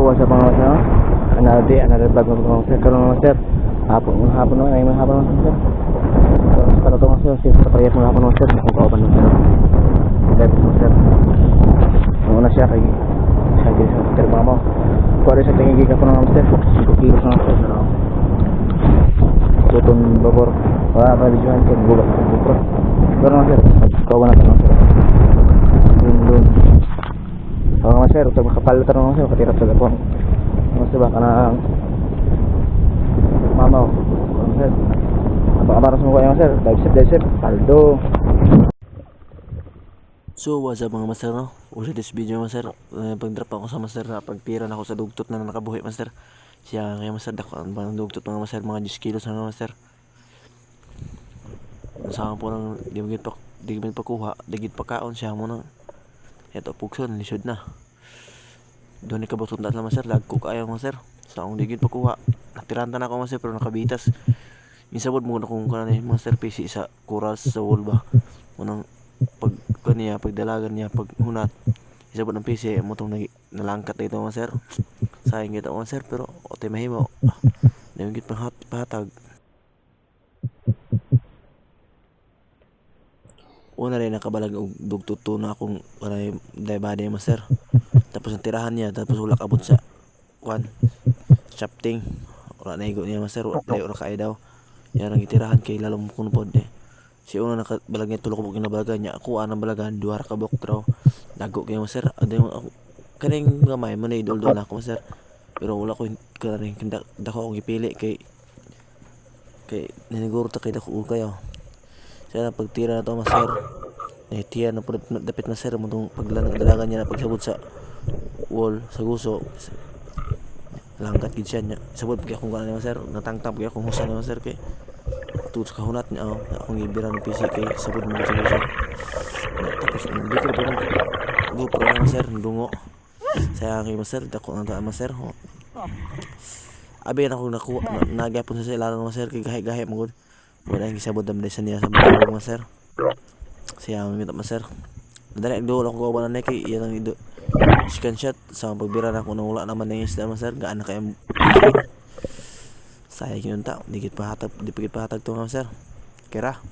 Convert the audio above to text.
what's up mga sir? Another day, another vlog mga sir. Karoon mga sir. Hapon na, ay mga hapon mga sir. So, para ito mga sir, patayat mga hapon mga sir. Kung kauban mga sir. Dahil mga sir. Una siya kay sa sir mama. Kuwari sa tingin giga po mga sir. 5 kilos mga sir. Tutun babor. Wala pa videohan ko. Gulat sa bukro. Pero mga sir, kauban natin mga sir. Doon. So mga sir, ito makapalitan mga sir. Katirap sa gapon. Mga sir, baka na mamaw. Mga sir, napakabaras mo ko mga sir. Dive sip, paldo. So what's up mga master, no? Ulit this video master, pag-drop ako sa master, pagtiran ako sa dugtot na nakabuhi master. Siya kaya master, dako ang bang dugtot mga master, mga 10 kilos na master. Saan po nang di magit pa kuha, digit pa kaon siya mo nang eto pugson, lisod na. Doon ikabuton na master, lagko kayo master. Sa akong digit pa kuha, natiranta na ako master pero nakabitas. Minsabod mo na kung kanang master PC sa kuras sa wall ba. Munang pag kaniya pagdalagan niya pag hunat isabot ng PC mo tong nalangkat dito mga sir, sayang kita mga sir pero ote mahimo nagit pahatag una rin nakabalag og dugtuto na akong para daybade mga sir, tapos ang tirahan niya tapos ulak abot sa kwan shafting ora naigo niya mga sir, dayo ra kay daw yan ang itirahan kay lalong kunpod si una nakabalag niya tulok mo kinabalagan niya ako anang balagan duha ra ka bok draw dago kay master adyo ako kaning gamay mo na idol na ako master pero wala ko kaning dako akong ipili kay naniguro ta kay dako kayo sana pagtira na to master nahitiyan na pud dapit master mo tong pagdalagan niya na pagsabot sa wall sa guso langkat gid siya niya sabot pag akong kanan master natangtang pag akong husan master kay tutos ka hunat niya akong ibira ng PC kay sabod mo sa gusto tapos dito pa ng GoPro na master dungo sayang kay master dako na ta master abi na ako nakuha nagyapon sa ilalim master kay gahi mo gud wala ang gisabod damay sa niya sa bawang master sayang kita master dali duol ako ba na kay yan ang scan shot sa pagbira na ko nang wala naman na isda master gaan na kay sayang yun ta, di pa hatag to mga sir. Kira.